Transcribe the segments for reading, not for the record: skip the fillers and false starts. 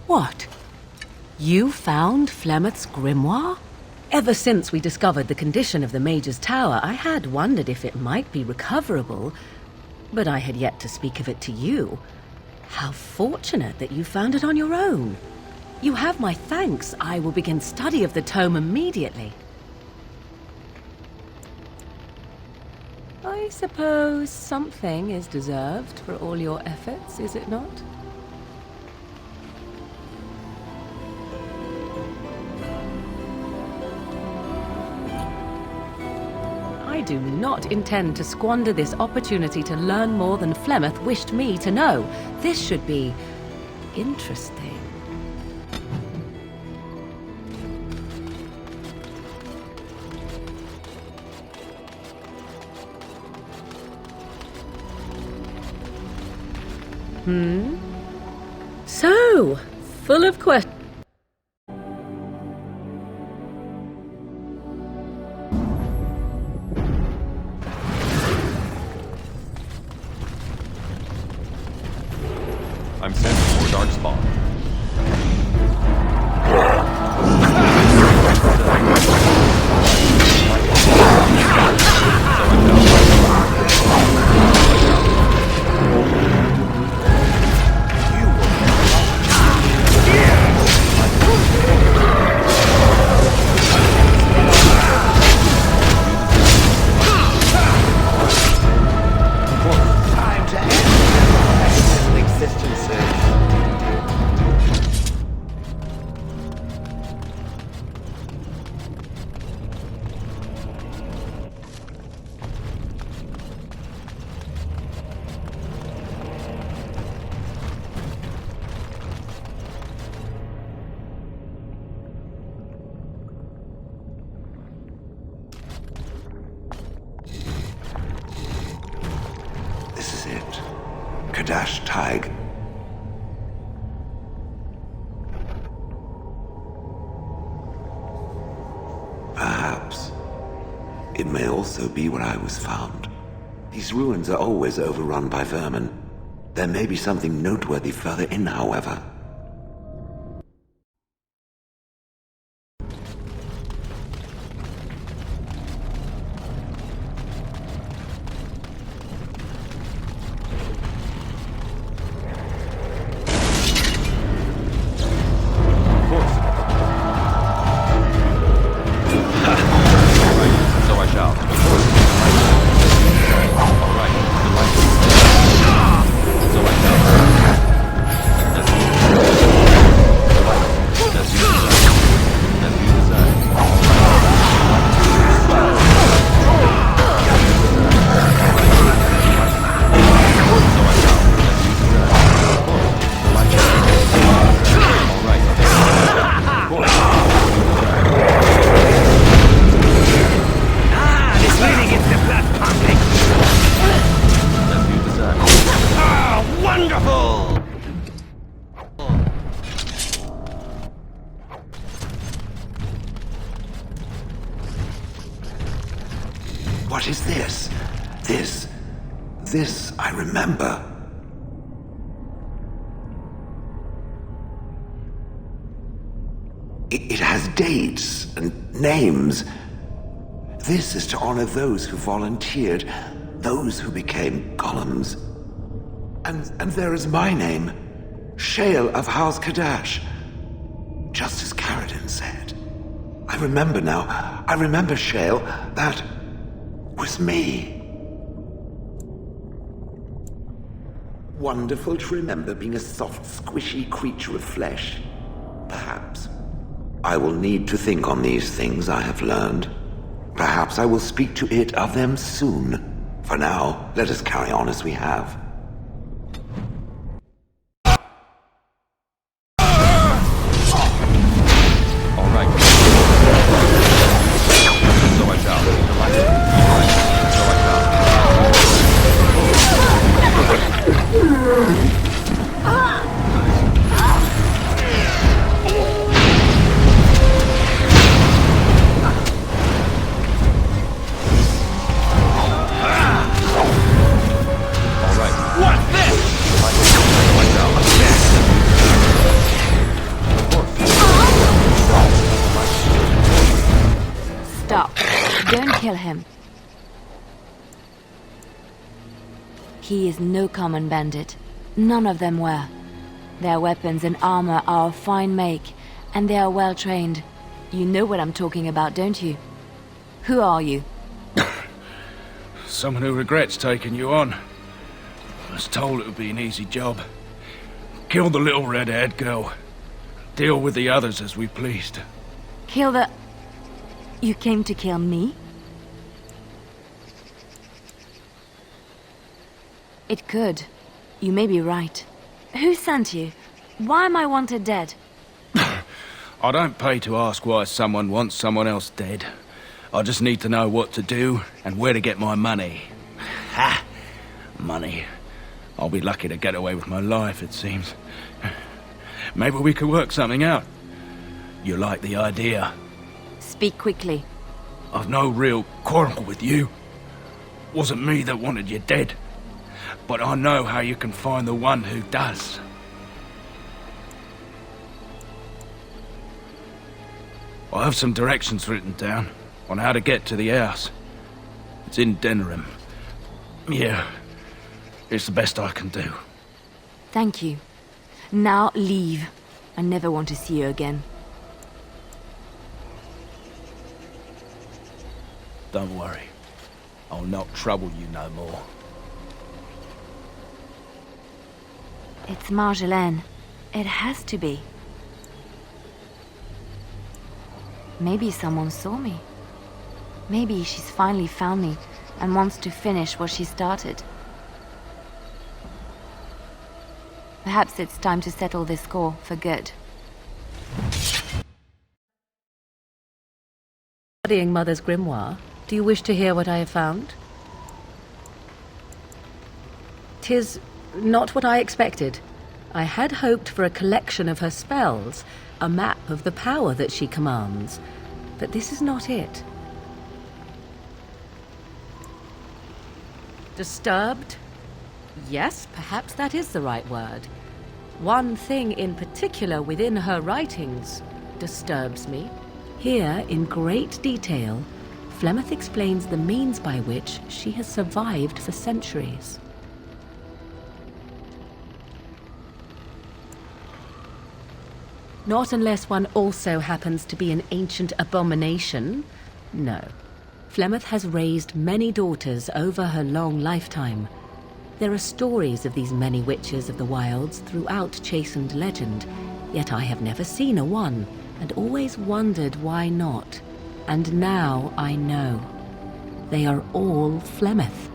What? You found Flemeth's grimoire? Ever since we discovered the condition of the Mage's Tower, I had wondered if it might be recoverable, but I had yet to speak of it to you. How fortunate that you found it on your own. You have my thanks. I will begin study of the tome immediately. I suppose something is deserved for all your efforts, is it not? I do not intend to squander this opportunity to learn more than Flemeth wished me to know. This should be interesting. So, full of questions. I'm sent for dark spawn. Tig. Perhaps it may also be where I was found. These ruins are always overrun by vermin. There may be something noteworthy further in, however. What is this? This I remember. It has dates and names. This is to honor those who volunteered, those who became golems. And there is my name, Shale of House Kadash. Just as Caradin said. I remember now. I remember, Shale. That was me. Wonderful to remember being a soft, squishy creature of flesh. Perhaps I will need to think on these things I have learned. Perhaps I will speak to it of them soon. For now, let us carry on as we have. All right. Kill him. He is no common bandit. None of them were. Their weapons and armor are of fine make, and they are well trained. You know what I'm talking about, don't you? Who are you? Someone who regrets taking you on. I was told it would be an easy job. Kill the little red-haired girl. Deal with the others as we pleased. Kill the... You came to kill me? It could. You may be right. Who sent you? Why am I wanted dead? I don't pay to ask why someone wants someone else dead. I just need to know what to do and where to get my money. Ha! Money. I'll be lucky to get away with my life, it seems. Maybe we could work something out. You like the idea? Speak quickly. I've no real quarrel with you. Wasn't me that wanted you dead. But I know how you can find the one who does. I have some directions written down on how to get to the house. It's in Denerim. Yeah, it's the best I can do. Thank you. Now leave. I never want to see you again. Don't worry. I'll not trouble you no more. It's Marjolaine. It has to be. Maybe someone saw me. Maybe she's finally found me and wants to finish what she started. Perhaps it's time to settle this score for good. Studying Mother's grimoire, do you wish to hear what I have found? 'Tis not what I expected. I had hoped for a collection of her spells, a map of the power that she commands, but this is not it. Disturbed? Yes, perhaps that is the right word. One thing in particular within her writings disturbs me. Here, in great detail, Flemeth explains the means by which she has survived for centuries. Not unless one also happens to be an ancient abomination. No. Flemeth has raised many daughters over her long lifetime. There are stories of these many witches of the wilds throughout chastened legend, yet I have never seen a one, and always wondered why not. And now I know. They are all Flemeth.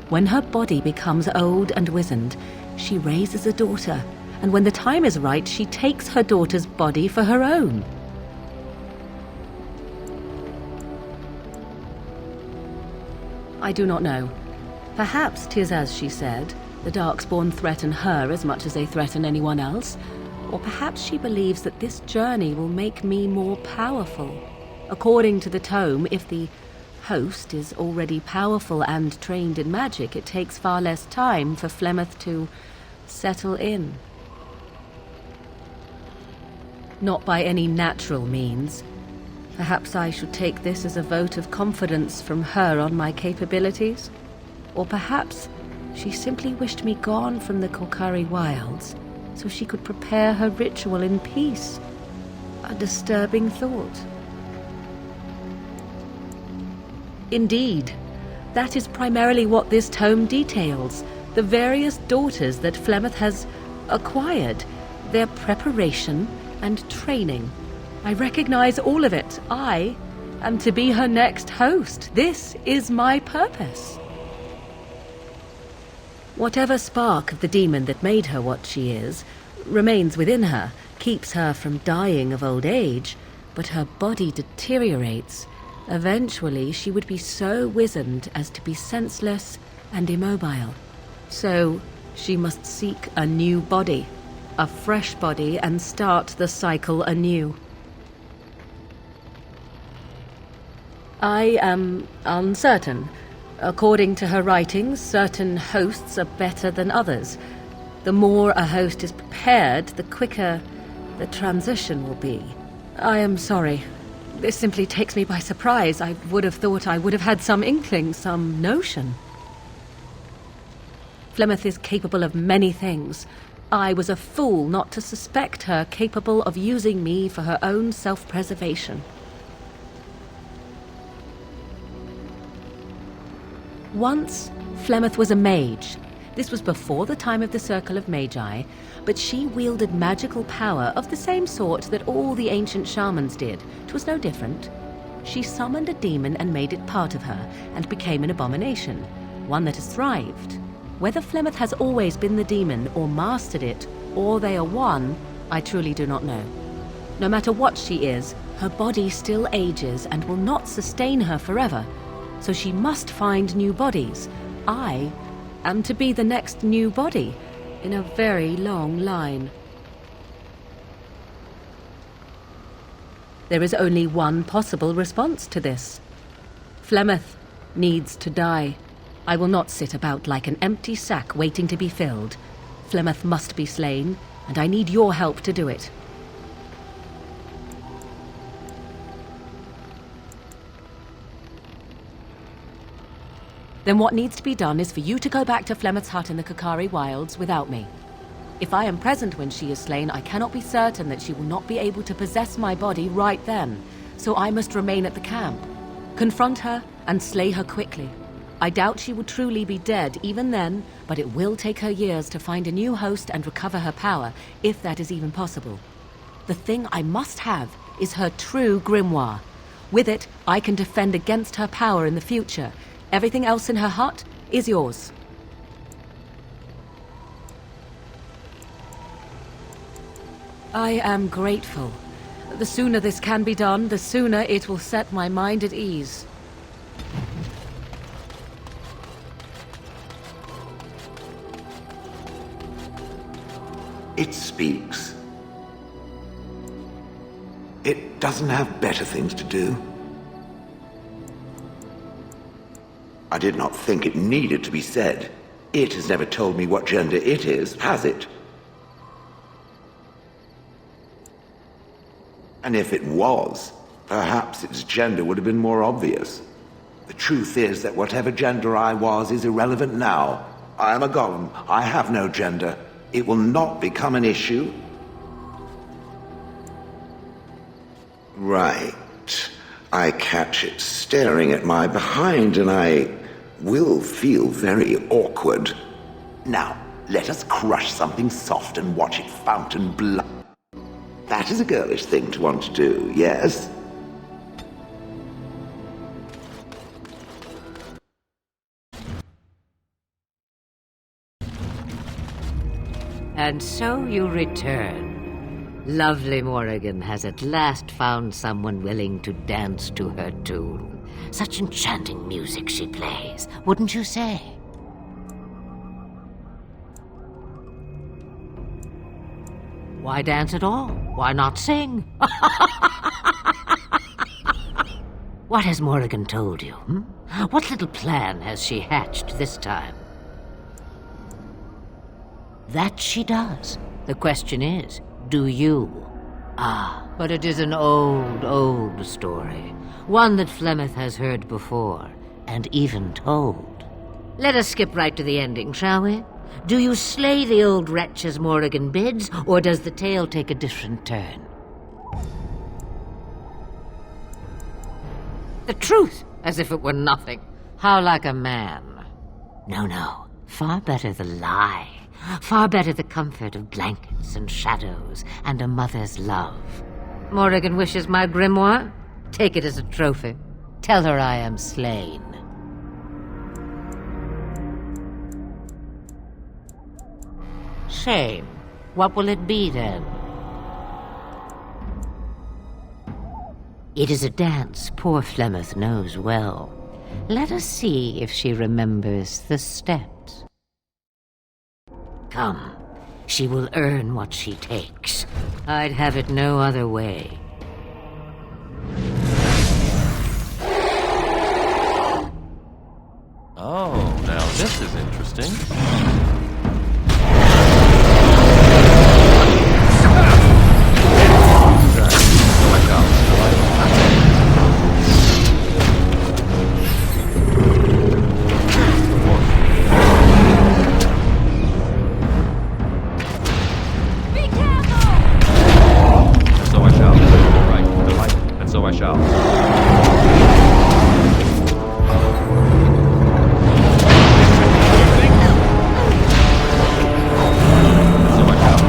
When her body becomes old and wizened, she raises a daughter, and when the time is right, she takes her daughter's body for her own. I do not know. Perhaps 'tis as she said, the Darkspawn threaten her as much as they threaten anyone else, or perhaps she believes that this journey will make me more powerful. According to the tome, if the host is already powerful and trained in magic, it takes far less time for Flemeth to settle in. Not by any natural means. Perhaps I should take this as a vote of confidence from her on my capabilities? Or perhaps she simply wished me gone from the Korkari wilds so she could prepare her ritual in peace. A disturbing thought. Indeed, that is primarily what this tome details, the various daughters that Flemeth has acquired, their preparation and training. I recognize all of it. I am to be her next host. This is my purpose. Whatever spark of the demon that made her what she is remains within her, keeps her from dying of old age, but her body deteriorates. Eventually, she would be so wizened as to be senseless and immobile. So, she must seek a new body, a fresh body, and start the cycle anew. I am uncertain. According to her writings, certain hosts are better than others. The more a host is prepared, the quicker the transition will be. I am sorry. This simply takes me by surprise. I would have thought I would have had some inkling, some notion. Flemeth is capable of many things. I was a fool not to suspect her capable of using me for her own self-preservation. Once, Flemeth was a mage. This was before the time of the Circle of Magi, but she wielded magical power of the same sort that all the ancient shamans did. 'Twas no different. She summoned a demon and made it part of her, and became an abomination, one that has thrived. Whether Flemeth has always been the demon, or mastered it, or they are one, I truly do not know. No matter what she is, her body still ages and will not sustain her forever, so she must find new bodies. I am to be the next new body in a very long line. There is only one possible response to this. Flemeth needs to die. I will not sit about like an empty sack waiting to be filled. Flemeth must be slain, and I need your help to do it. Then what needs to be done is for you to go back to Flemeth's hut in the Kakari Wilds without me. If I am present when she is slain, I cannot be certain that she will not be able to possess my body right then, so I must remain at the camp. Confront her and slay her quickly. I doubt she will truly be dead even then, but it will take her years to find a new host and recover her power, if that is even possible. The thing I must have is her true grimoire. With it, I can defend against her power in the future. Everything else in her hut is yours. I am grateful. The sooner this can be done, the sooner it will set my mind at ease. It speaks. It doesn't have better things to do. I did not think it needed to be said. It has never told me what gender it is, has it? And if it was, perhaps its gender would have been more obvious. The truth is that whatever gender I was is irrelevant now. I am a golem. I have no gender. It will not become an issue. Right. I catch it staring at my behind, and I will feel very awkward. Now, let us crush something soft and watch it fountain blood. That is a girlish thing to want to do, yes? And so you return. Lovely Morrigan has at last found someone willing to dance to her tune. Such enchanting music she plays, wouldn't you say? Why dance at all? Why not sing? What has Morrigan told you? What little plan has she hatched this time? That she does. The question is, do you? Ah, but it is an old, old story. One that Flemeth has heard before, and even told. Let us skip right to the ending, shall we? Do you slay the old wretch as Morrigan bids, or does the tale take a different turn? The truth, as if it were nothing. How like a man. No, far better the lie. Far better the comfort of blankets and shadows and a mother's love. Morrigan wishes my grimoire? Take it as a trophy. Tell her I am slain. Shame. What will it be then? It is a dance poor Flemeth knows well. Let us see if she remembers the steps. Come, she will earn what she takes. I'd have it no other way. Oh, now this is interesting. out. So much out.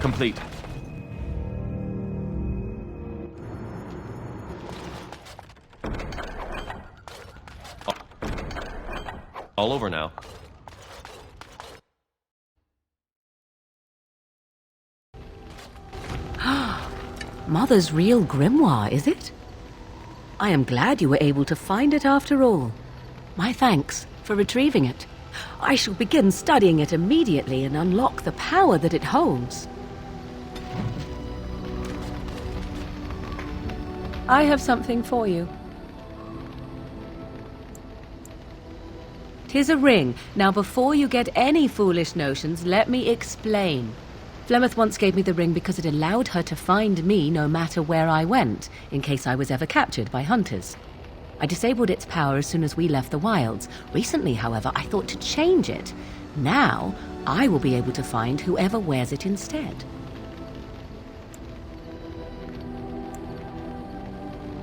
Complete. All over now. Mother's real grimoire, is it? I am glad you were able to find it after all. My thanks for retrieving it. I shall begin studying it immediately and unlock the power that it holds. I have something for you. 'Tis a ring. Now, before you get any foolish notions, let me explain. Flemeth once gave me the ring because it allowed her to find me no matter where I went, in case I was ever captured by hunters. I disabled its power as soon as we left the wilds. Recently, however, I thought to change it. Now, I will be able to find whoever wears it instead.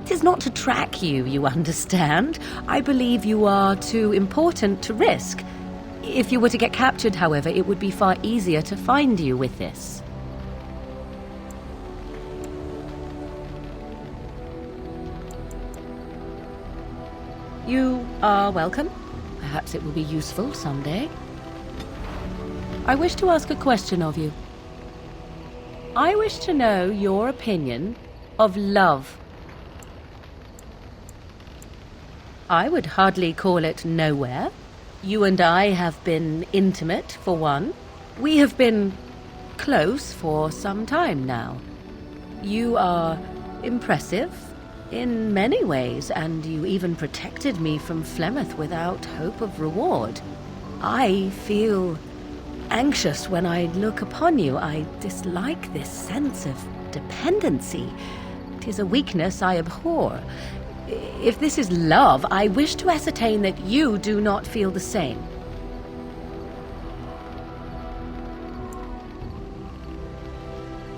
It is not to track you, you understand. I believe you are too important to risk. If you were to get captured, however, it would be far easier to find you with this. You are welcome. Perhaps it will be useful someday. I wish to ask a question of you. I wish to know your opinion of love. I would hardly call it nowhere. You and I have been intimate, for one. We have been close for some time now. You are impressive in many ways, and you even protected me from Flemeth without hope of reward. I feel anxious when I look upon you. I dislike this sense of dependency. It is a weakness I abhor. If this is love, I wish to ascertain that you do not feel the same.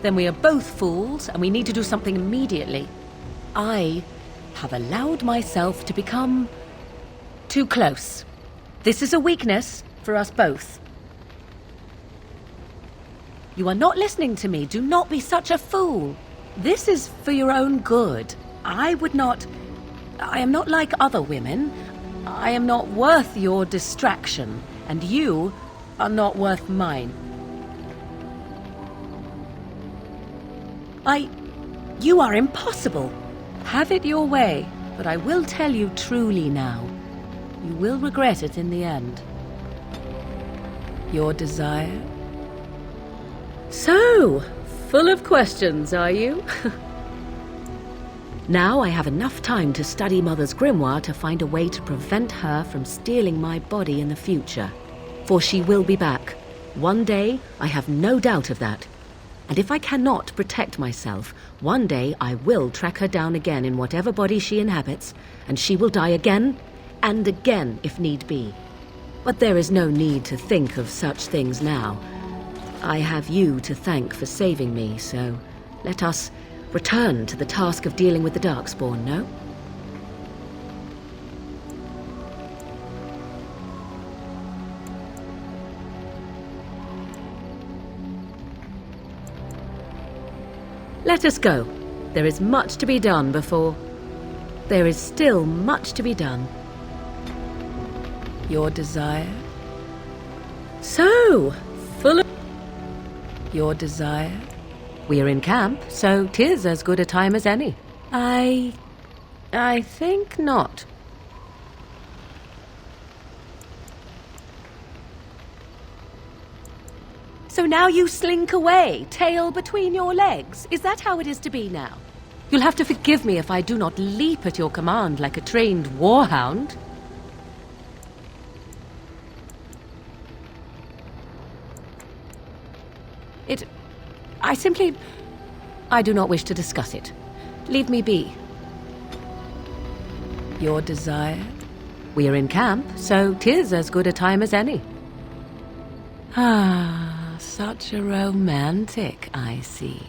Then we are both fools, and we need to do something immediately. I have allowed myself to become too close. This is a weakness for us both. You are not listening to me. Do not be such a fool. This is for your own good. I am not like other women. I am not worth your distraction, and you are not worth mine. You are impossible. Have it your way, but I will tell you truly now. You will regret it in the end. Your desire? So, full of questions, are you? Now I have enough time to study Mother's grimoire to find a way to prevent her from stealing my body in the future. For she will be back. One day, I have no doubt of that. And if I cannot protect myself, one day I will track her down again in whatever body she inhabits, and she will die again and again if need be. But there is no need to think of such things now. I have you to thank for saving me, so let us return to the task of dealing with the Darkspawn, no? Let us go. There is much to be done before... There is still much to be done. Your desire? So, full of... Your desire? We are in camp, so 'tis as good a time as any. I think not. So now you slink away, tail between your legs. Is that how it is to be now? You'll have to forgive me if I do not leap at your command like a trained warhound. I do not wish to discuss it. Leave me be. Your desire? We are in camp, so 'tis as good a time as any. Ah, such a romantic, I see.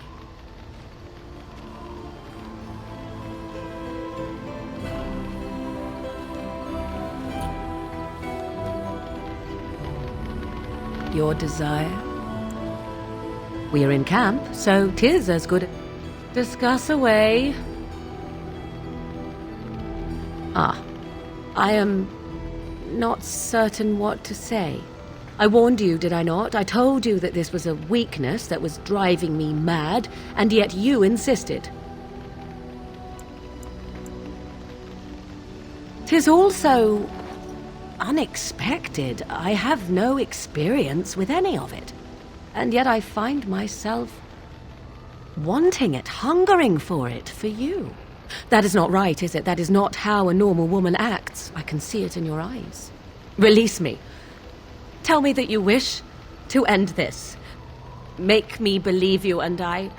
Your desire? We are in camp, so 'tis as good... Discuss away. I am not certain what to say. I warned you, did I not? I told you that this was a weakness that was driving me mad, and yet you insisted. 'Tis also unexpected. I have no experience with any of it. And yet I find myself wanting it, hungering for it, for you. That is not right, is it? That is not how a normal woman acts. I can see it in your eyes. Release me. Tell me that you wish to end this. Make me believe you, and I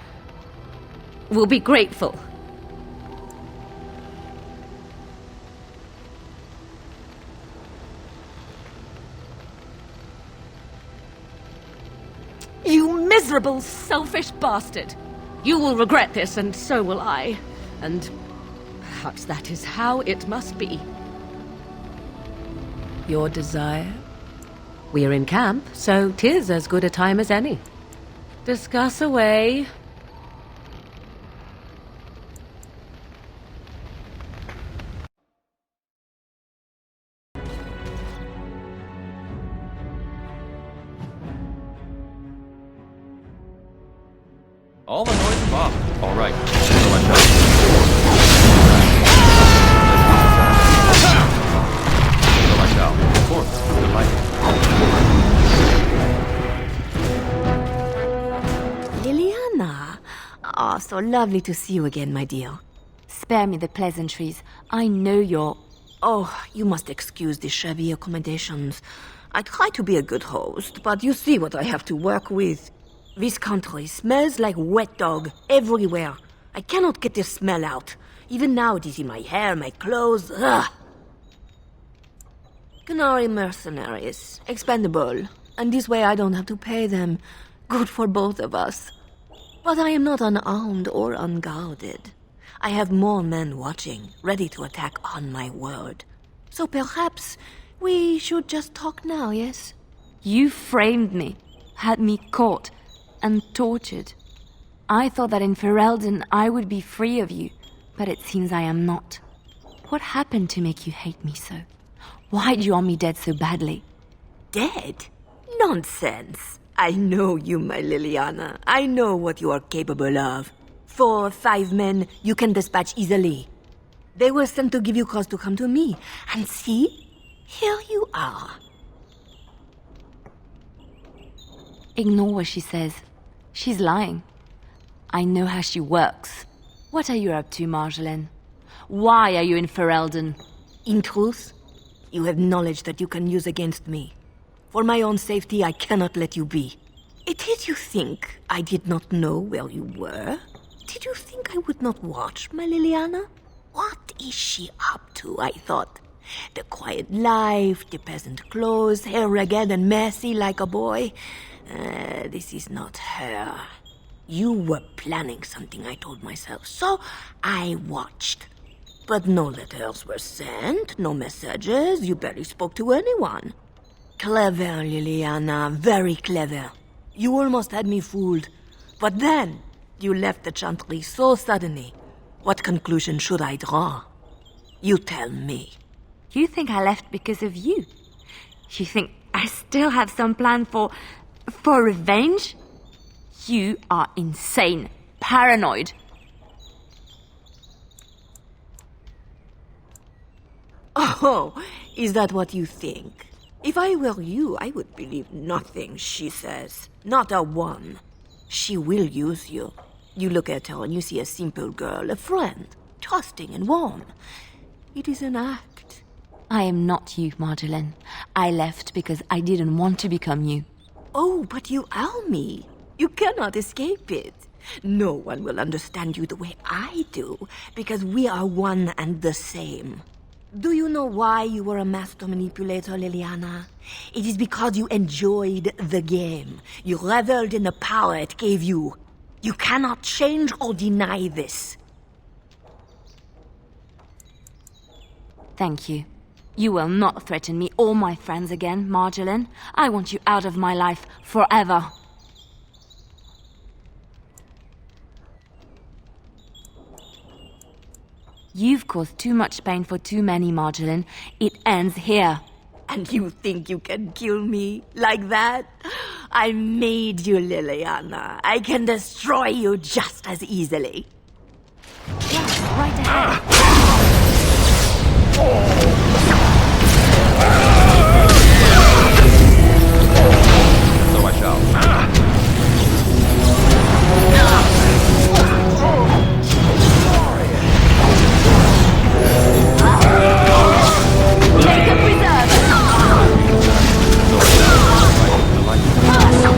will be grateful. You miserable, selfish bastard! You will regret this, and so will I. And perhaps that is how it must be. Your desire? We are in camp, so 'tis as good a time as any. Discuss away. All the noise above. All right. So much help. So much now. Of course. Good light. Liliana! Ah, so lovely to see you again, my dear. Spare me the pleasantries. I know you're... Oh, you must excuse the shabby accommodations. I try to be a good host, but you see what I have to work with. This country smells like wet dog everywhere. I cannot get the smell out. Even now it is in my hair, my clothes. Ugh. Canary mercenaries, expendable. And this way I don't have to pay them. Good for both of us. But I am not unarmed or unguarded. I have more men watching, ready to attack on my word. So perhaps we should just talk now, yes? You framed me, had me caught, and tortured. I thought that in Ferelden I would be free of you, but it seems I am not. What happened to make you hate me so? Why do you want me dead so badly? Dead? Nonsense. I know you, my Liliana. I know what you are capable of. 4 or 5 men you can dispatch easily. They were sent to give you cause to come to me. And see? Here you are. Ignore what she says. She's lying. I know how she works. What are you up to, Marjolaine? Why are you in Ferelden? In truth, you have knowledge that you can use against me. For my own safety, I cannot let you be. Did you think I did not know where you were? Did you think I would not watch, my Liliana? What is she up to, I thought? The quiet life, the peasant clothes, hair ragged and messy like a boy. This is not her. You were planning something, I told myself, so I watched. But no letters were sent, no messages, you barely spoke to anyone. Clever, Liliana, very clever. You almost had me fooled. But then, you left the Chantry so suddenly. What conclusion should I draw? You tell me. You think I left because of you? You think I still have some plan for revenge? You are insane, paranoid. Oh, is that what you think? If I were you, I would believe nothing she says. Not a one. She will use you. You look at her and you see a simple girl, a friend, trusting and warm. It is an act. I am not you, Marjolaine. I left because I didn't want to become you. Oh, but you are me. You cannot escape it. No one will understand you the way I do, because we are one and the same. Do you know why you were a master manipulator, Liliana? It is because you enjoyed the game. You reveled in the power it gave you. You cannot change or deny this. Thank you. You will not threaten me or my friends again, Marjolaine. I want you out of my life forever. You've caused too much pain for too many, Marjolaine. It ends here. And you think you can kill me like that? I made you, Liliana. I can destroy you just as easily. Yeah, right ahead. So I shall. Make a preserve! So I shall.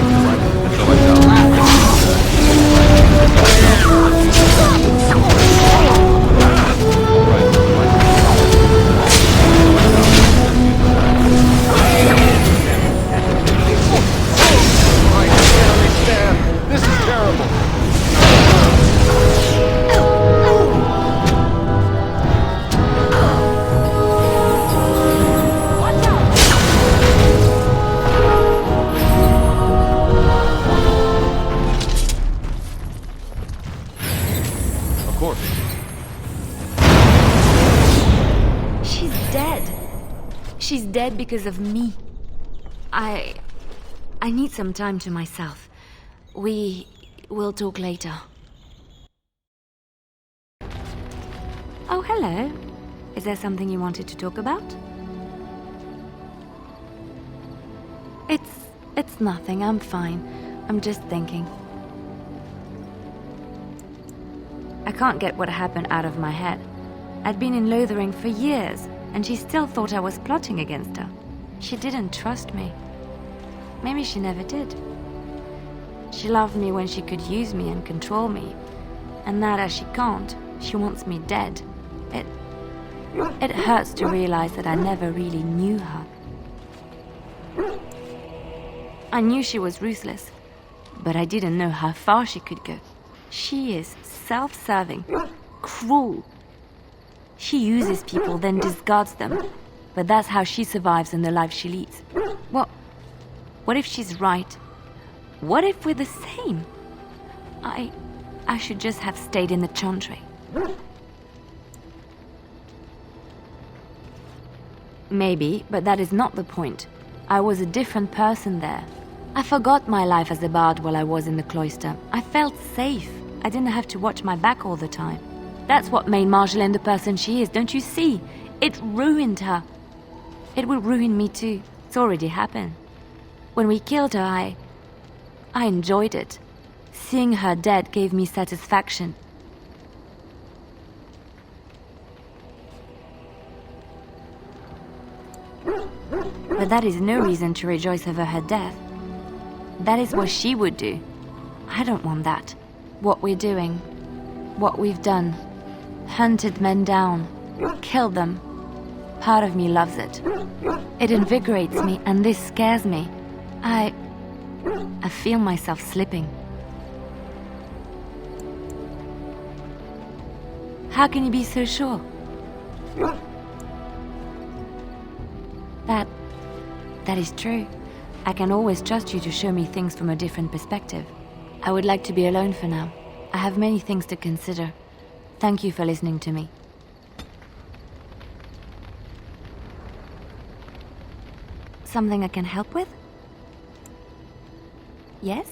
This is terrible. Of course. She's dead. She's dead because of me. I need some time to myself. We will talk later. Oh, hello. Is there something you wanted to talk about? It's nothing. I'm fine. I'm just thinking. I can't get what happened out of my head. I'd been in Lothering for years, and she still thought I was plotting against her. She didn't trust me. Maybe she never did. She loved me when she could use me and control me. And now that she can't, she wants me dead. It hurts to realize that I never really knew her. I knew she was ruthless, but I didn't know how far she could go. She is self-serving, cruel. She uses people, then discards them. But that's how she survives in the life she leads. What if she's right? What if we're the same? I should just have stayed in the Chantry. Maybe, but that is not the point. I was a different person there. I forgot my life as a bard while I was in the cloister. I felt safe. I didn't have to watch my back all the time. That's what made Marjolaine the person she is, don't you see? It ruined her. It will ruin me too. It's already happened. When we killed her, I enjoyed it. Seeing her dead gave me satisfaction. But that is no reason to rejoice over her death. That is what she would do. I don't want that. What we're doing, what we've done, hunted men down, killed them. Part of me loves it. It invigorates me, and this scares me. I feel myself slipping. How can you be so sure? That is true. I can always trust you to show me things from a different perspective. I would like to be alone for now. I have many things to consider. Thank you for listening to me. Something I can help with? Yes?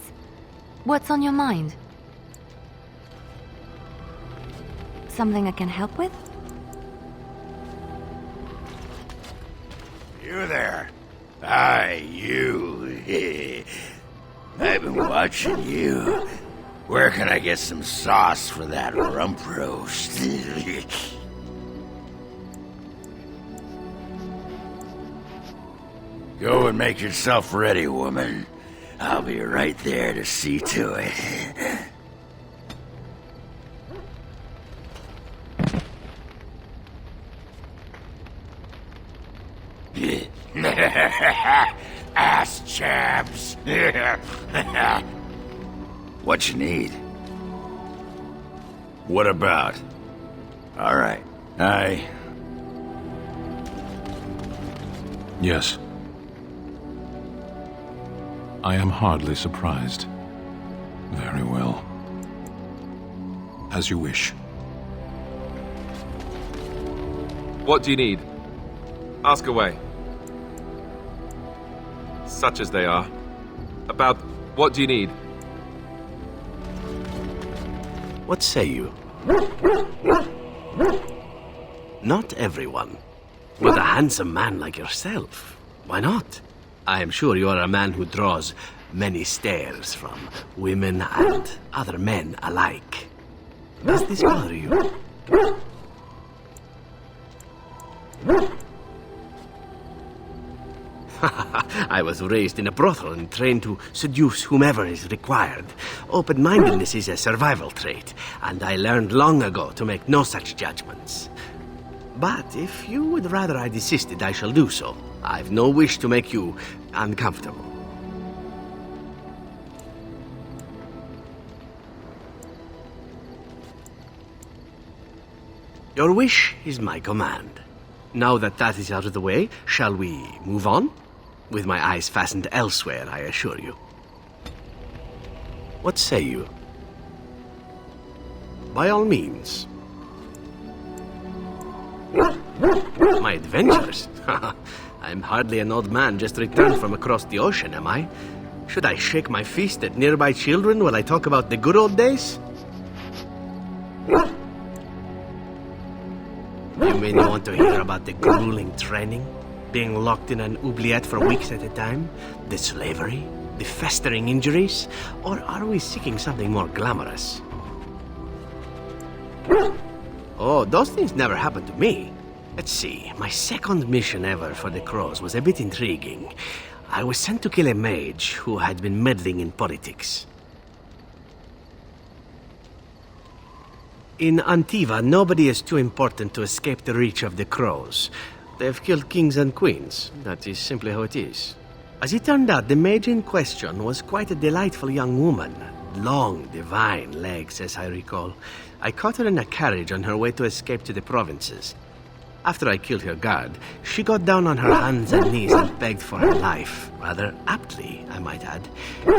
What's on your mind? Something I can help with? You there. Hi, you. I've been watching you. Where can I get some sauce for that rump roast? Go and make yourself ready, woman. I'll be right there to see to it. Ass chaps. What you need? What about? All right. Yes. I am hardly surprised. Very well. As you wish. What do you need? Ask away. Such as they are. About what do you need? What say you? Not everyone, but a handsome man like yourself. Why not? I am sure you are a man who draws many stares from women and other men alike. Does this bother you? I was raised in a brothel and trained to seduce whomever is required. Open-mindedness is a survival trait, and I learned long ago to make no such judgments. But if you would rather I desisted, I shall do so. I've no wish to make you uncomfortable. Your wish is my command. Now that that is out of the way, shall we move on? With my eyes fastened elsewhere, I assure you. What say you? By all means. My adventures? I'm hardly an old man just returned from across the ocean, am I? Should I shake my fist at nearby children while I talk about the good old days? You mean you want to hear about the grueling training? Being locked in an oubliette for weeks at a time? The slavery? The festering injuries? Or are we seeking something more glamorous? Oh, those things never happened to me. Let's see, my second mission ever for the Crows was a bit intriguing. I was sent to kill a mage who had been meddling in politics. In Antiva, nobody is too important to escape the reach of the Crows. They've killed kings and queens. That is simply how it is. As it turned out, the mage in question was quite a delightful young woman. Long, divine legs, as I recall. I caught her in a carriage on her way to escape to the provinces. After I killed her guard, she got down on her hands and knees and begged for her life. Rather aptly, I might add.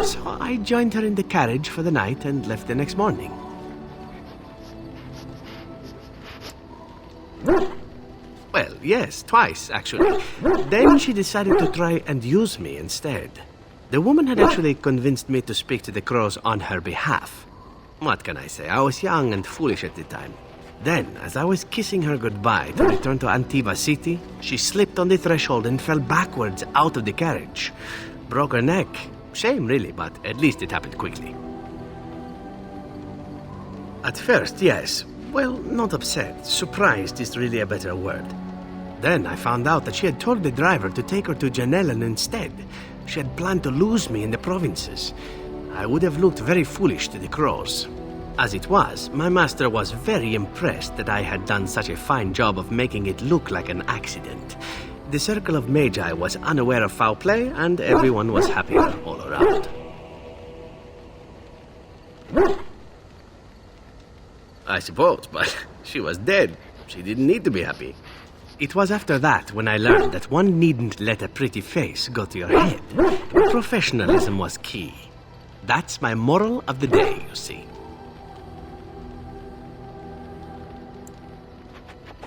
So I joined her in the carriage for the night and left the next morning. Well, yes, twice, actually. Then she decided to try and use me instead. The woman had actually convinced me to speak to the Crows on her behalf. What can I say? I was young and foolish at the time. Then, as I was kissing her goodbye to return to Antiva City, she slipped on the threshold and fell backwards out of the carriage. Broke her neck. Shame, really, but at least it happened quickly. At first, yes. Well, not upset. Surprised is really a better word. Then I found out that she had told the driver to take her to Janellen instead. She had planned to lose me in the provinces. I would have looked very foolish to the crows. As it was, my master was very impressed that I had done such a fine job of making it look like an accident. The Circle of Magi was unaware of foul play, and everyone was happier all around. I suppose, but she was dead. She didn't need to be happy. It was after that when I learned that one needn't let a pretty face go to your head. Professionalism was key. That's my moral of the day, you see.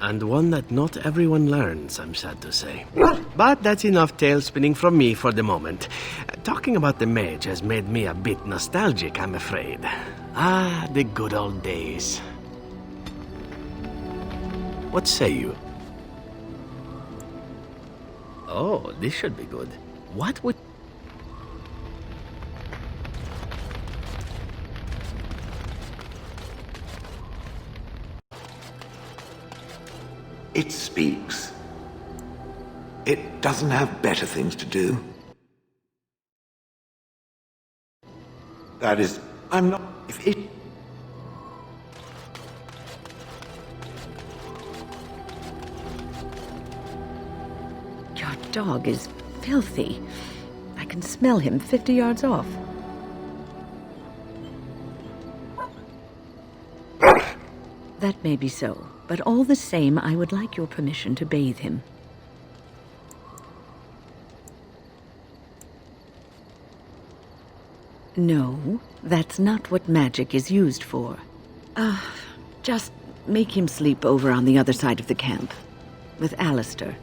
And one that not everyone learns, I'm sad to say. But that's enough tale spinning from me for the moment. Talking about the mage has made me a bit nostalgic, I'm afraid. Ah, the good old days. What say you? Oh, this should be good. What would... It speaks. It doesn't have better things to do. That is, I'm not... If it... Your dog is filthy. I can smell him 50 yards off. That may be so, but all the same, I would like your permission to bathe him. No, that's not what magic is used for. Just make him sleep over on the other side of the camp, with Alistair.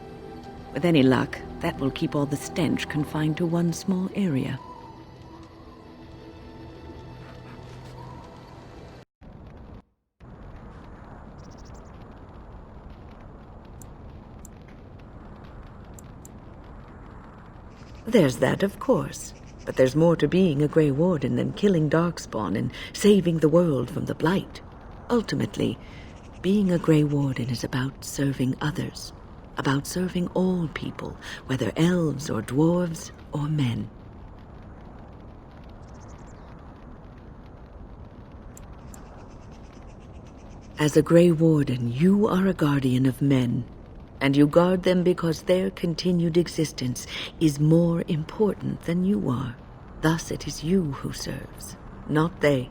With any luck, that will keep all the stench confined to one small area. There's that, of course. But there's more to being a Grey Warden than killing Darkspawn and saving the world from the Blight. Ultimately, being a Grey Warden is about serving others. About serving all people, whether elves or dwarves or men. As a Grey Warden, you are a guardian of men. And you guard them because their continued existence is more important than you are. Thus it is you who serves, not they.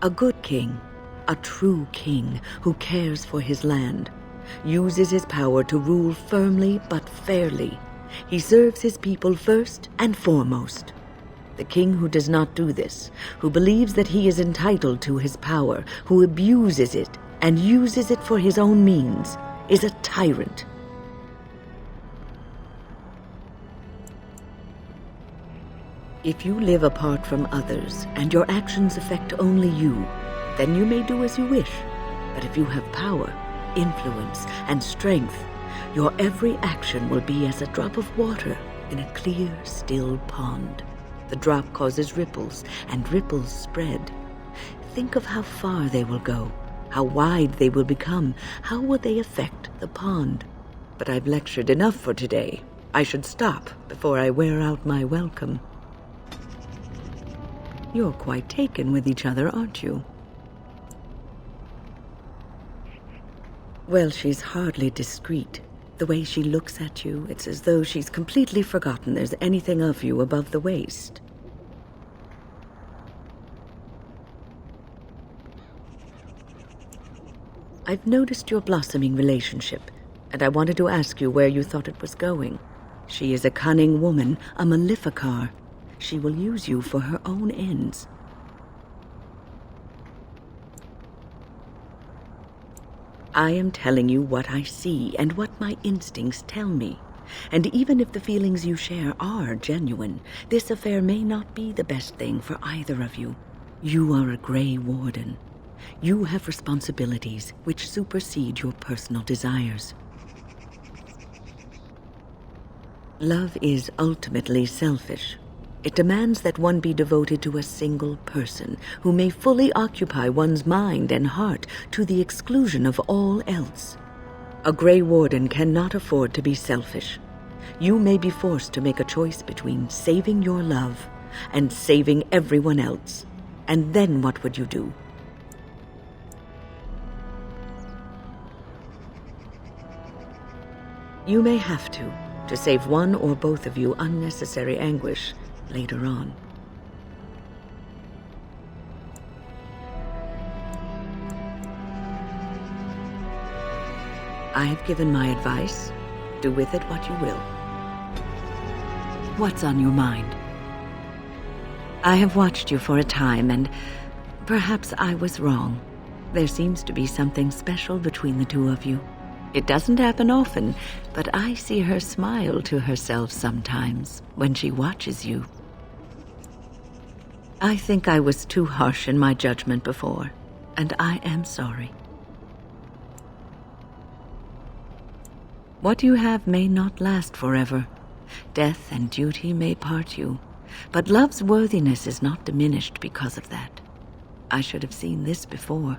A good king, a true king who cares for his land, uses his power to rule firmly but fairly. He serves his people first and foremost. The king who does not do this, who believes that he is entitled to his power, who abuses it and uses it for his own means, is a tyrant. If you live apart from others and your actions affect only you, then you may do as you wish. But if you have power, influence, and strength, your every action will be as a drop of water in a clear, still pond. The drop causes ripples, and ripples spread. Think of how far they will go, how wide they will become, how will they affect the pond. But I've lectured enough for today. I should stop before I wear out my welcome. You're quite taken with each other, aren't you? Well, she's hardly discreet. The way she looks at you, it's as though she's completely forgotten there's anything of you above the waist. I've noticed your blossoming relationship, and I wanted to ask you where you thought it was going. She is a cunning woman, a Maleficar. She will use you for her own ends. I am telling you what I see and what my instincts tell me. And even if the feelings you share are genuine, this affair may not be the best thing for either of you. You are a Grey Warden. You have responsibilities which supersede your personal desires. Love is ultimately selfish. It demands that one be devoted to a single person who may fully occupy one's mind and heart to the exclusion of all else. A Grey Warden cannot afford to be selfish. You may be forced to make a choice between saving your love and saving everyone else. And then what would you do? You may have to save one or both of you unnecessary anguish later on. I have given my advice. Do with it what you will. What's on your mind? I have watched you for a time, and perhaps I was wrong. There seems to be something special between the two of you. It doesn't happen often, but I see her smile to herself sometimes when she watches you. I think I was too harsh in my judgment before, and I am sorry. What you have may not last forever. Death and duty may part you, but love's worthiness is not diminished because of that. I should have seen this before.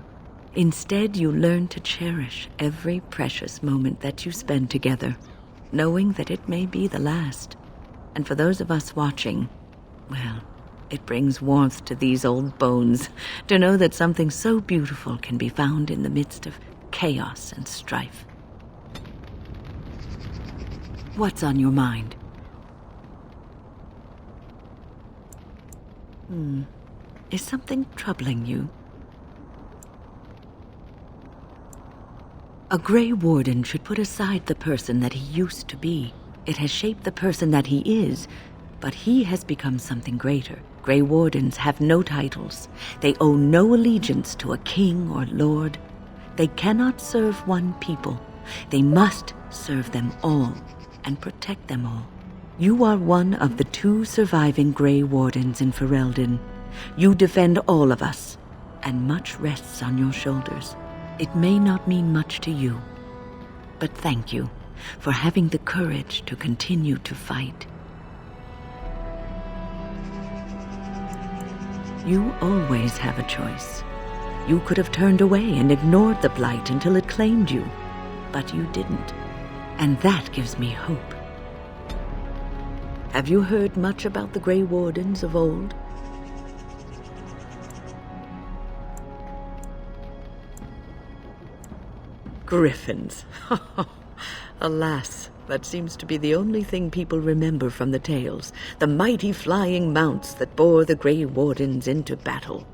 Instead, you learn to cherish every precious moment that you spend together, knowing that it may be the last. And for those of us watching, well, it brings warmth to these old bones to know that something so beautiful can be found in the midst of chaos and strife. What's on your mind? Is something troubling you? A Grey Warden should put aside the person that he used to be. It has shaped the person that he is, but he has become something greater. Grey Wardens have no titles. They owe no allegiance to a king or lord. They cannot serve one people. They must serve them all and protect them all. You are one of the 2 surviving Grey Wardens in Ferelden. You defend all of us, and much rests on your shoulders. It may not mean much to you, but thank you for having the courage to continue to fight. You always have a choice. You could have turned away and ignored the blight until it claimed you, but you didn't, and that gives me hope. Have you heard much about the Grey Wardens of old? Griffins. Alas, that seems to be the only thing people remember from the tales. The mighty flying mounts that bore the Grey Wardens into battle.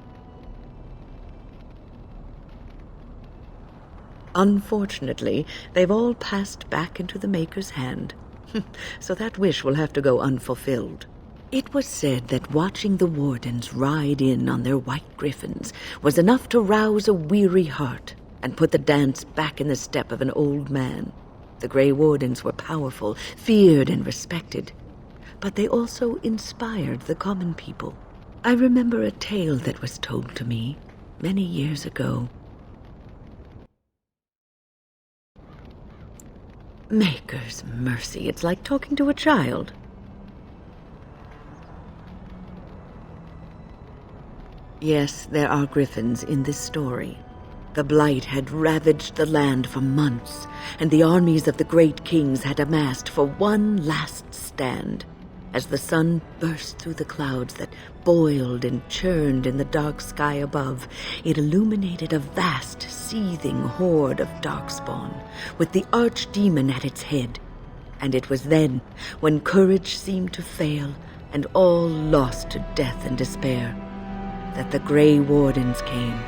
Unfortunately, they've all passed back into the Maker's hand. So that wish will have to go unfulfilled. It was said that watching the Wardens ride in on their white griffins was enough to rouse a weary heart and put the dance back in the step of an old man. The Grey Wardens were powerful, feared and respected, but they also inspired the common people. I remember a tale that was told to me many years ago. Maker's mercy, it's like talking to a child. Yes, there are griffins in this story. The blight had ravaged the land for months, and the armies of the great kings had amassed for one last stand. As the sun burst through the clouds that boiled and churned in the dark sky above, it illuminated a vast, seething horde of darkspawn, with the archdemon at its head. And it was then, when courage seemed to fail, and all lost to death and despair, that the Grey Wardens came.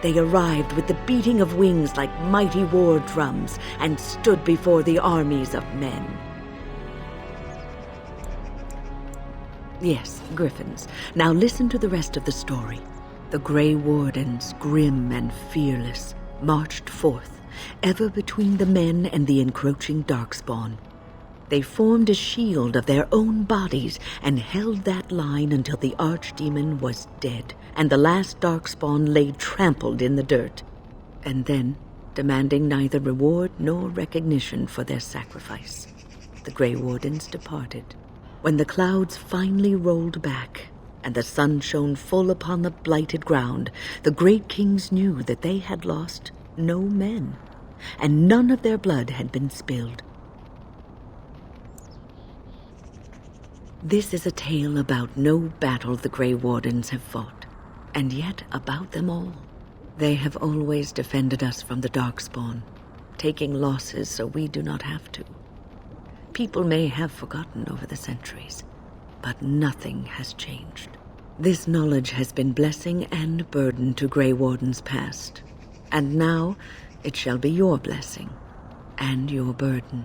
They arrived with the beating of wings like mighty war drums, and stood before the armies of men. Yes, griffins. Now listen to the rest of the story. The Grey Wardens, grim and fearless, marched forth, ever between the men and the encroaching darkspawn. They formed a shield of their own bodies and held that line until the archdemon was dead and the last darkspawn lay trampled in the dirt. And then, demanding neither reward nor recognition for their sacrifice, the Grey Wardens departed. When the clouds finally rolled back and the sun shone full upon the blighted ground, the great kings knew that they had lost no men, and none of their blood had been spilled. This is a tale about no battle the Grey Wardens have fought, and yet about them all. They have always defended us from the Darkspawn, taking losses so we do not have to. People may have forgotten over the centuries, but nothing has changed. This knowledge has been blessing and burden to Grey Wardens past, and now it shall be your blessing and your burden.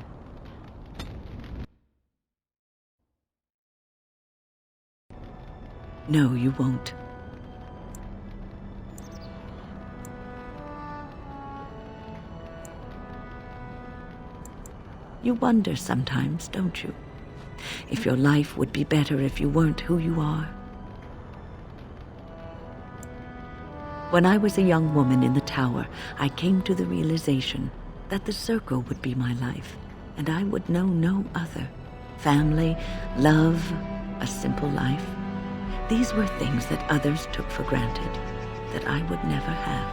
No, you won't. You wonder sometimes, don't you? If your life would be better if you weren't who you are. When I was a young woman in the tower, I came to the realization that the circle would be my life, and I would know no other. Family, love, a simple life. These were things that others took for granted, that I would never have.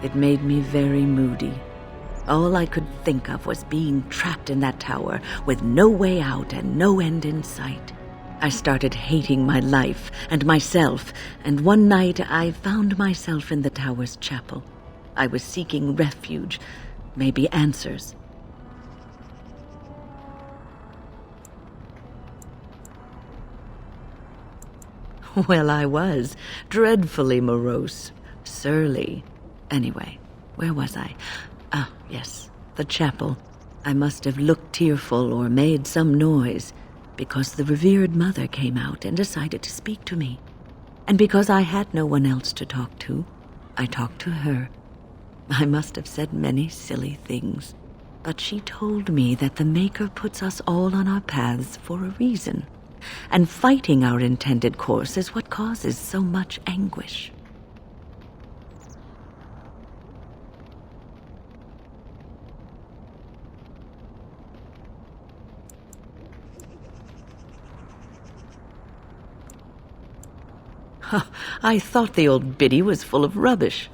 It made me very moody. All I could think of was being trapped in that tower with no way out and no end in sight. I started hating my life and myself, and one night I found myself in the tower's chapel. I was seeking refuge, maybe answers. Well, I was dreadfully morose, surly. Anyway, where was I? Ah, yes, the chapel. I must have looked tearful or made some noise, because the revered mother came out and decided to speak to me. And because I had no one else to talk to, I talked to her. I must have said many silly things, but she told me that the Maker puts us all on our paths for a reason, and fighting our intended course is what causes so much anguish. I thought the old biddy was full of rubbish.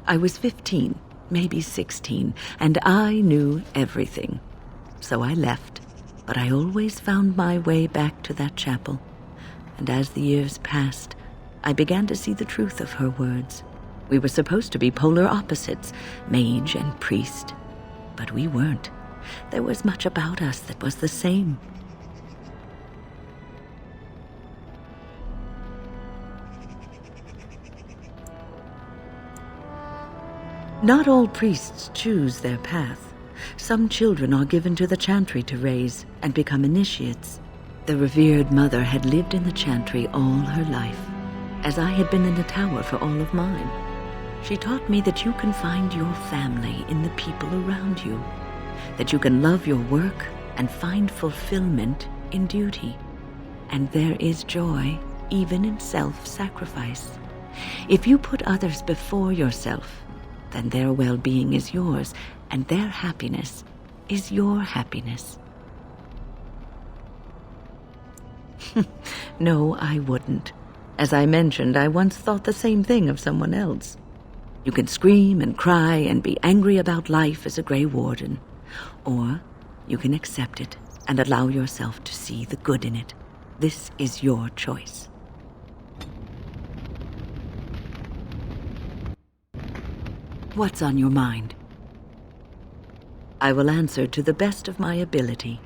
I was 15, maybe 16, and I knew everything. So I left, but I always found my way back to that chapel. And as the years passed, I began to see the truth of her words. We were supposed to be polar opposites, mage and priest. But we weren't. There was much about us that was the same. Not all priests choose their path. Some children are given to the chantry to raise and become initiates. The revered mother had lived in the chantry all her life, as I had been in the tower for all of mine. She taught me that you can find your family in the people around you, that you can love your work and find fulfillment in duty. And there is joy even in self-sacrifice. If you put others before yourself, then their well-being is yours, and their happiness is your happiness. No, I wouldn't. As I mentioned, I once thought the same thing of someone else. You can scream and cry and be angry about life as a Grey Warden, or you can accept it and allow yourself to see the good in it. This is your choice. What's on your mind? I will answer to the best of my ability.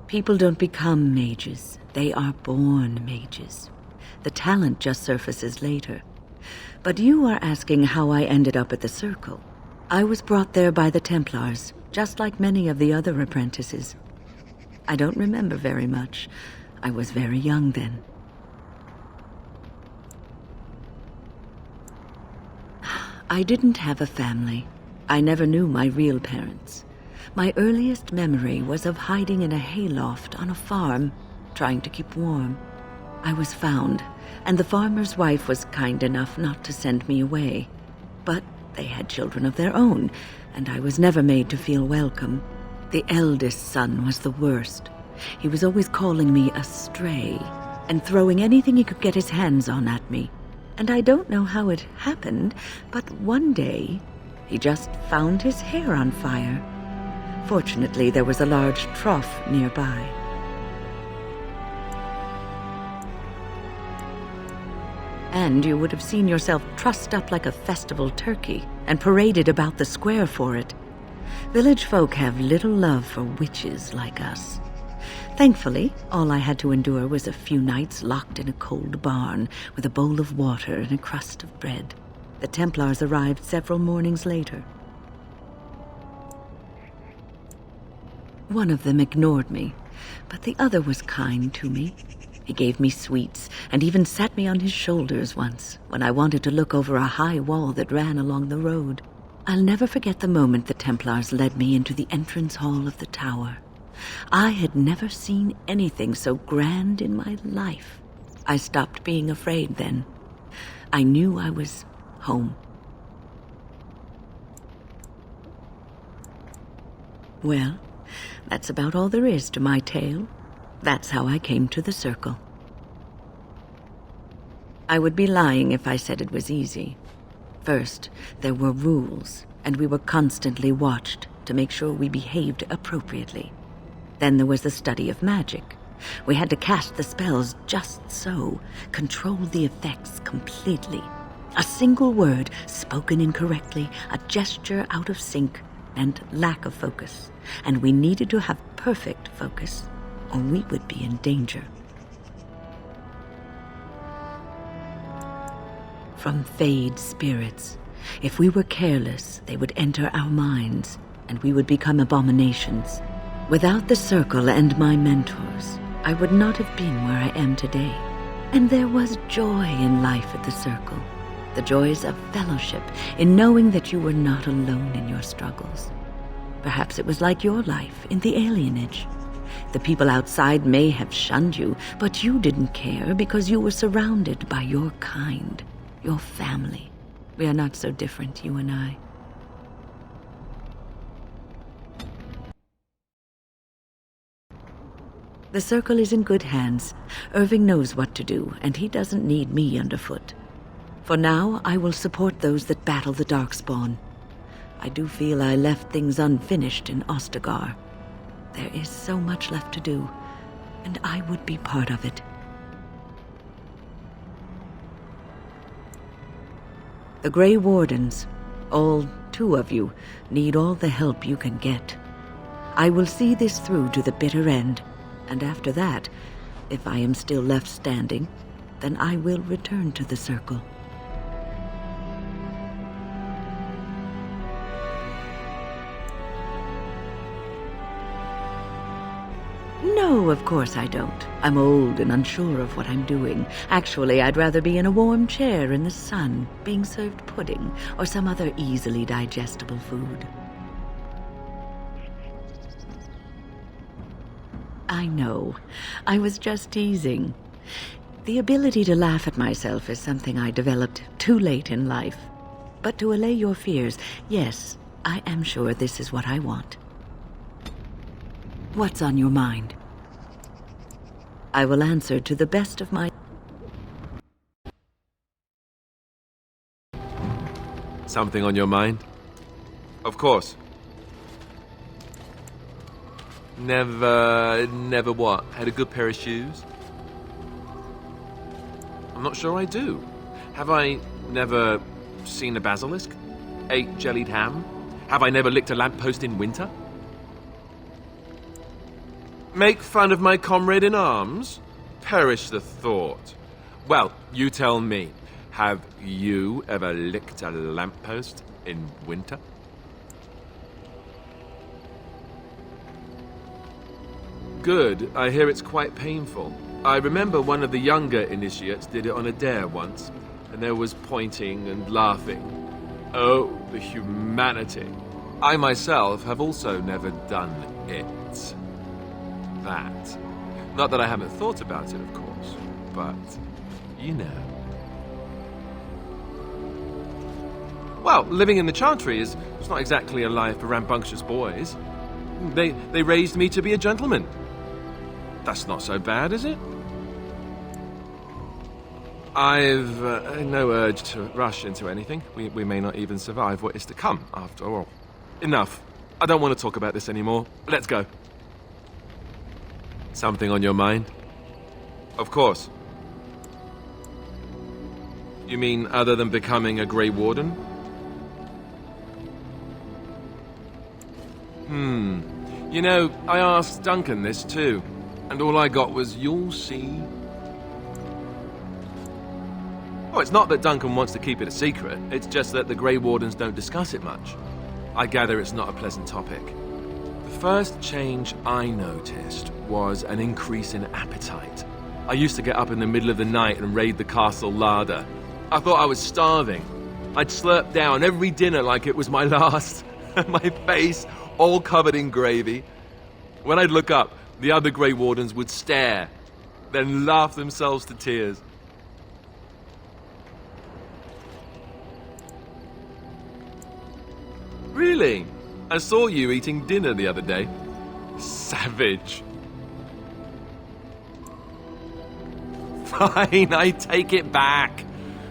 People don't become mages. They are born mages. The talent just surfaces later. But you are asking how I ended up at the Circle. I was brought there by the Templars, just like many of the other apprentices. I don't remember very much. I was very young then. I didn't have a family. I never knew my real parents. My earliest memory was of hiding in a hayloft on a farm, trying to keep warm. I was found, and the farmer's wife was kind enough not to send me away. But they had children of their own, and I was never made to feel welcome. The eldest son was the worst. He was always calling me a stray, and throwing anything he could get his hands on at me. And I don't know how it happened, but one day, he just found his hair on fire. Fortunately, there was a large trough nearby. And you would have seen yourself trussed up like a festival turkey and paraded about the square for it. Village folk have little love for witches like us. Thankfully, all I had to endure was a few nights locked in a cold barn with a bowl of water and a crust of bread. The Templars arrived several mornings later. One of them ignored me, but the other was kind to me. He gave me sweets and even sat me on his shoulders once when I wanted to look over a high wall that ran along the road. I'll never forget the moment the Templars led me into the entrance hall of the tower. I had never seen anything so grand in my life. I stopped being afraid then. I knew I was home. Well, that's about all there is to my tale. That's how I came to the circle. I would be lying if I said it was easy. First, there were rules, and we were constantly watched to make sure we behaved appropriately. Then there was the study of magic. We had to cast the spells just so, control the effects completely. A single word spoken incorrectly, a gesture out of sync, and lack of focus. And we needed to have perfect focus, or we would be in danger. From Fade spirits. If we were careless, they would enter our minds, and we would become abominations. Without the circle and my mentors, I would not have been where I am today. And there was joy in life at the circle. The joys of fellowship, in knowing that you were not alone in your struggles. Perhaps it was like your life in the alienage. The people outside may have shunned you, but you didn't care because you were surrounded by your kind, your family. We are not so different, you and I. The circle is in good hands. Irving knows what to do, and he doesn't need me underfoot. For now, I will support those that battle the Darkspawn. I do feel I left things unfinished in Ostagar. There is so much left to do, and I would be part of it. The Grey Wardens, all 2 of you, need all the help you can get. I will see this through to the bitter end, and after that, if I am still left standing, then I will return to the circle. No, of course I don't. I'm old and unsure of what I'm doing. Actually, I'd rather be in a warm chair in the sun, being served pudding or some other easily digestible food. I know. I was just teasing. The ability to laugh at myself is something I developed too late in life. But to allay your fears, yes, I am sure this is what I want. What's on your mind? I will answer to the best of my... Something on your mind? Of course. Never what? Had a good pair of shoes? I'm not sure I do. Have I never seen a basilisk? Ate jellied ham? Have I never licked a lamppost in winter? Make fun of my comrade in arms? Perish the thought. Well, you tell me. Have you ever licked a lamppost in winter? Good. I hear it's quite painful. I remember one of the younger initiates did it on a dare once, and there was pointing and laughing. Oh, the humanity. I myself have also never done it. That. Not that I haven't thought about it, of course, but you know. Well, living in the Chantry is not exactly a life for rambunctious boys. They raised me to be a gentleman. That's not so bad, is it? I've no urge to rush into anything. We may not even survive what is to come, after all. Enough. I don't want to talk about this anymore. Let's go. Something on your mind? Of course. You mean other than becoming a Grey Warden? You know, I asked Duncan this too, and all I got was, "You'll see." Oh, it's not that Duncan wants to keep it a secret, it's just that the Grey Wardens don't discuss it much. I gather it's not a pleasant topic. The first change I noticed was an increase in appetite. I used to get up in the middle of the night and raid the castle larder. I thought I was starving. I'd slurp down every dinner like it was my last, my face all covered in gravy. When I'd look up, the other Grey Wardens would stare, then laugh themselves to tears. Really? I saw you eating dinner the other day. Savage. Fine, I take it back.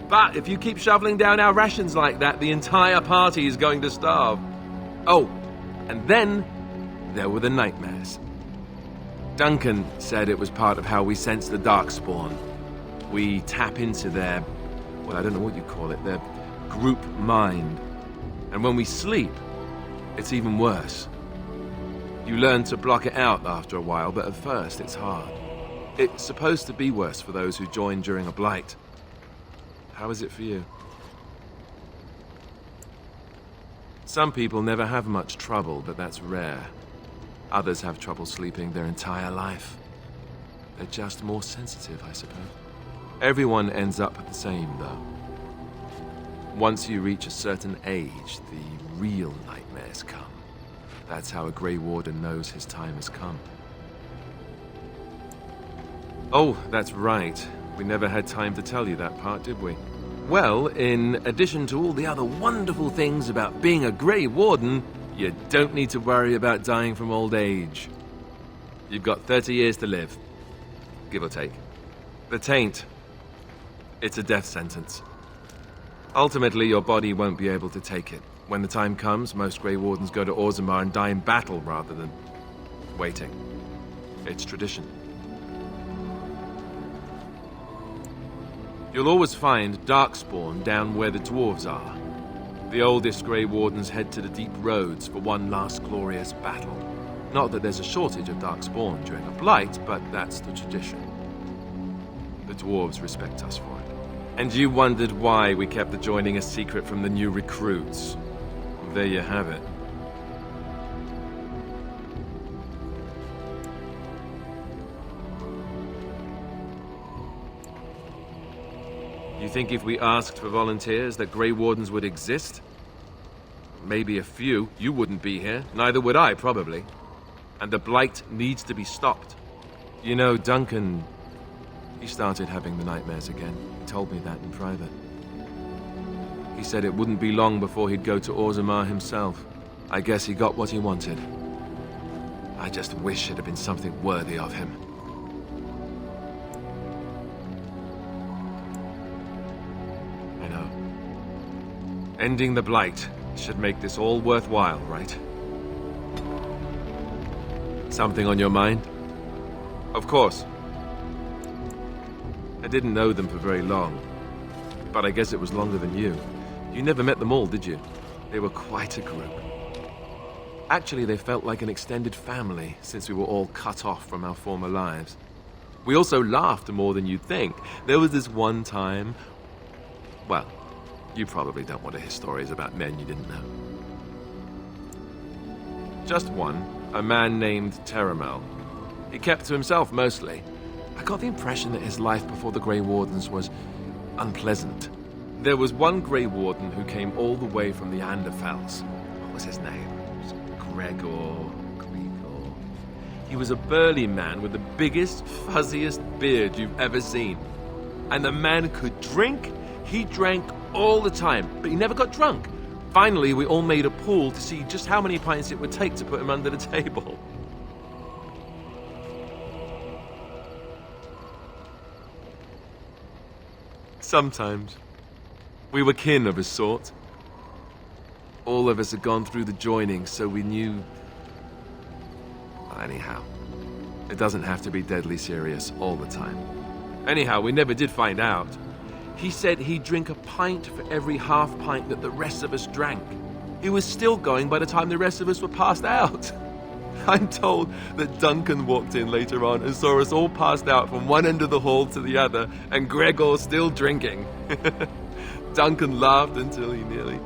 But if you keep shoveling down our rations like that, the entire party is going to starve. Oh, and then there were the nightmares. Duncan said it was part of how we sense the Darkspawn. We tap into their, well, I don't know what you call it, their group mind. And when we sleep, it's even worse. You learn to block it out after a while, but at first it's hard. It's supposed to be worse for those who join during a blight. How is it for you? Some people never have much trouble, but that's rare. Others have trouble sleeping their entire life. They're just more sensitive, I suppose. Everyone ends up the same, though. Once you reach a certain age, the real nightmares come. That's how a Grey Warden knows his time has come. Oh, that's right. We never had time to tell you that part, did we? Well, in addition to all the other wonderful things about being a Grey Warden, you don't need to worry about dying from old age. You've got 30 years to live, give or take. The taint, it's a death sentence. Ultimately, your body won't be able to take it. When the time comes, most Grey Wardens go to Orzammar and die in battle rather than waiting. It's tradition. You'll always find Darkspawn down where the dwarves are. The oldest Grey Wardens head to the deep roads for one last glorious battle. Not that there's a shortage of Darkspawn during a blight, but that's the tradition. The dwarves respect us for it. And you wondered why we kept the joining a secret from the new recruits. There you have it. You think if we asked for volunteers that Grey Wardens would exist? Maybe a few. You wouldn't be here. Neither would I, probably. And the blight needs to be stopped. You know, Duncan, he started having the nightmares again. He told me that in private. He said it wouldn't be long before he'd go to Orzammar himself. I guess he got what he wanted. I just wish it had been something worthy of him. I know. Ending the blight should make this all worthwhile, right? Something on your mind? Of course. I didn't know them for very long, but I guess it was longer than you. You never met them all, did you? They were quite a group. Actually, they felt like an extended family since we were all cut off from our former lives. We also laughed more than you'd think. There was this one time... Well, you probably don't want to hear stories about men you didn't know. Just one, a man named Terramel. He kept to himself mostly. I got the impression that his life before the Grey Wardens was unpleasant. There was one Grey Warden who came all the way from the Anderfels. What was his name? It was Gregor. He was a burly man with the biggest, fuzziest beard you've ever seen. And the man could drink. He drank all the time, but he never got drunk. Finally, we all made a pool to see just how many pints it would take to put him under the table. Sometimes, we were kin of a sort. All of us had gone through the joining, so we knew... Anyhow, it doesn't have to be deadly serious all the time. Anyhow, we never did find out. He said he'd drink a pint for every half pint that the rest of us drank. He was still going by the time the rest of us were passed out. I'm told that Duncan walked in later on and saw us all passed out from one end of the hall to the other, and Gregor still drinking. Duncan laughed until he nearly...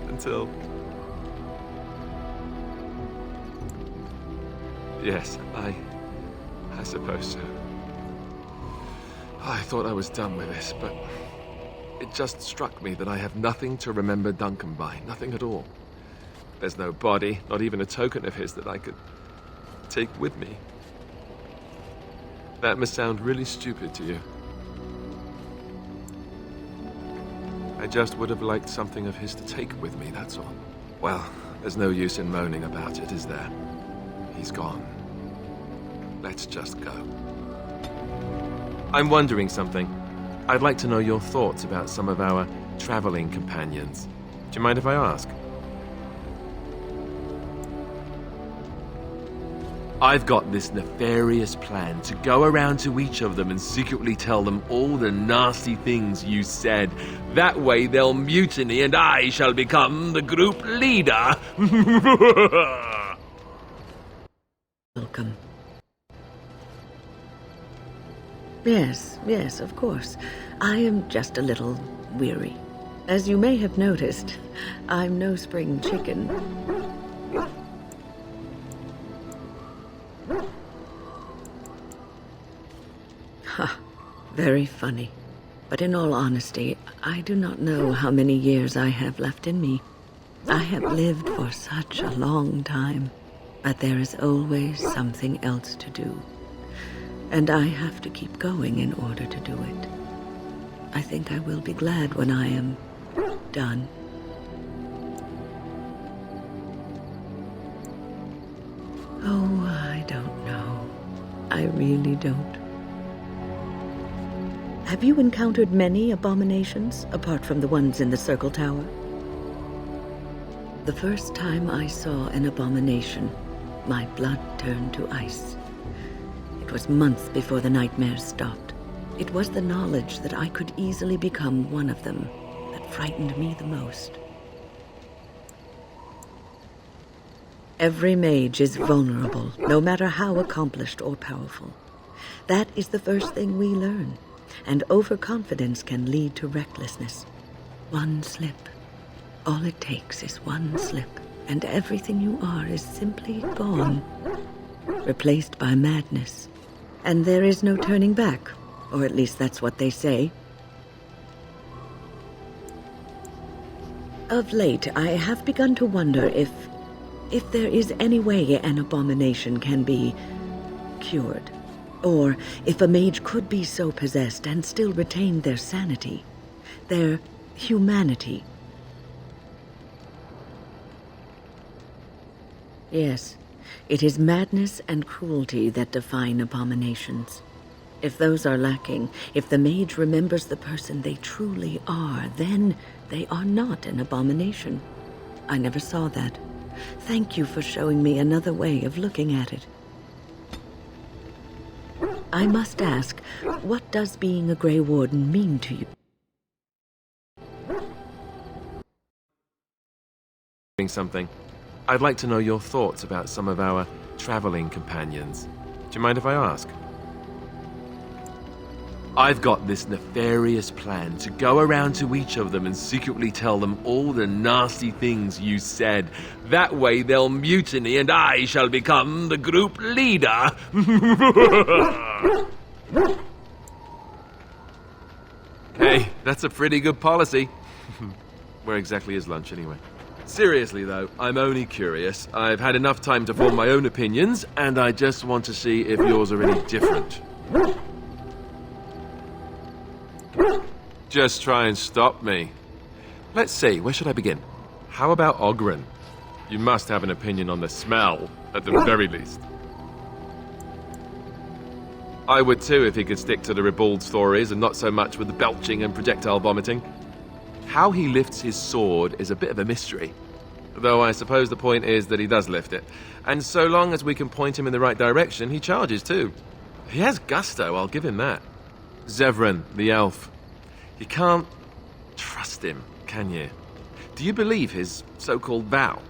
Until... Yes, I suppose so. I thought I was done with this, but it just struck me that I have nothing to remember Duncan by, nothing at all. There's no body, not even a token of his that I could take with me. That must sound really stupid to you. I just would have liked something of his to take with me, that's all. Well, there's no use in moaning about it, is there? He's gone. Let's just go. I'm wondering something. I'd like to know your thoughts about some of our traveling companions. Do you mind if I ask? I've got this nefarious plan to go around to each of them and secretly tell them all the nasty things you said. That way they'll mutiny and I shall become the group leader. Welcome. Yes, of course. I am just a little weary. As you may have noticed, I'm no spring chicken. Ha, very funny. But in all honesty, I do not know how many years I have left in me. I have lived for such a long time. But there is always something else to do. And I have to keep going in order to do it. I think I will be glad when I am done. Oh, I don't know. I really don't. Have you encountered many abominations, apart from the ones in the Circle Tower? The first time I saw an abomination, my blood turned to ice. It was months before the nightmares stopped. It was the knowledge that I could easily become one of them that frightened me the most. Every mage is vulnerable, no matter how accomplished or powerful. That is the first thing we learn, and overconfidence can lead to recklessness. One slip. All it takes is one slip, and everything you are is simply gone, replaced by madness. And there is no turning back, or at least that's what they say. Of late, I have begun to wonder if there is any way an abomination can be cured, or if a mage could be so possessed and still retain their sanity, their humanity. Yes, it is madness and cruelty that define abominations. If those are lacking, if the mage remembers the person they truly are, then they are not an abomination. I never saw that. Thank you for showing me another way of looking at it. I must ask, what does being a Grey Warden mean to you? Something. I'd like to know your thoughts about some of our traveling companions. Do you mind if I ask? I've got this nefarious plan to go around to each of them and secretly tell them all the nasty things you said. That way they'll mutiny and I shall become the group leader. Hey, That's a pretty good policy. Where exactly is lunch, anyway? Seriously, though, I'm only curious. I've had enough time to form my own opinions, and I just want to see if yours are any different. Just try and stop me. Let's see, where should I begin? How about Ogren? You must have an opinion on the smell, at the very least. I would too if he could stick to the ribald stories and not so much with the belching and projectile vomiting. How he lifts his sword is a bit of a mystery. Though I suppose the point is that he does lift it. And so long as we can point him in the right direction, he charges too. He has gusto, I'll give him that. Zevran, the elf. You can't trust him, can you? Do you believe his so-called vow?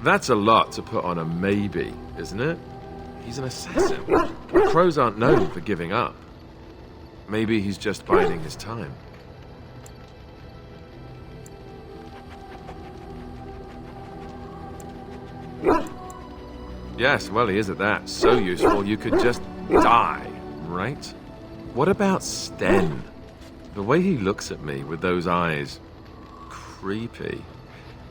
That's a lot to put on a maybe, isn't it? He's an assassin. Crows aren't known for giving up. Maybe he's just biding his time. Yes, well, he is at that. So useful you could just die, right? What about Sten? The way he looks at me with those eyes. Creepy.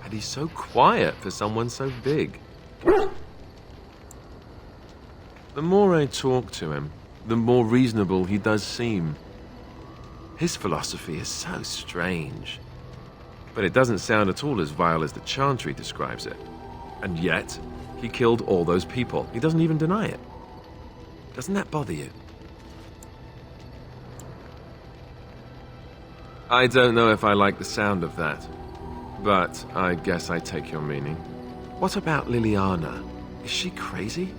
And he's so quiet for someone so big. The more I talk to him, the more reasonable he does seem. His philosophy is so strange. But it doesn't sound at all as vile as the Chantry describes it. And yet, he killed all those people. He doesn't even deny it. Doesn't that bother you? I don't know if I like the sound of that. But I guess I take your meaning. What about Liliana? Is she crazy?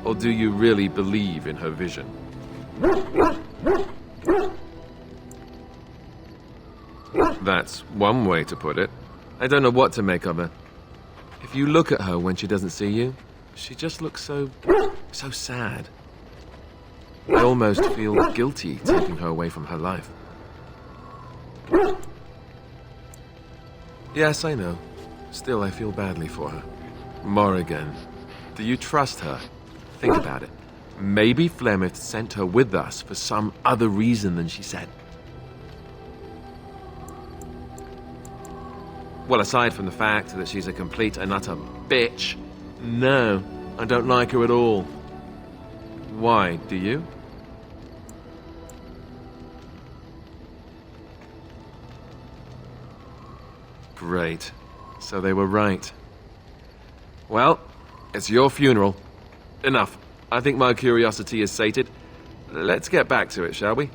Or do you really believe in her vision? That's one way to put it. I don't know what to make of her. If you look at her when she doesn't see you, she just looks so sad. I almost feel guilty taking her away from her life. Yes, I know. Still, I feel badly for her. Morrigan, do you trust her? Think about it. Maybe Flemeth sent her with us for some other reason than she said. Well, aside from the fact that she's a complete and utter bitch, no, I don't like her at all. Why, do you? Great. So they were right. Well, it's your funeral. Enough. I think my curiosity is sated. Let's get back to it, shall we?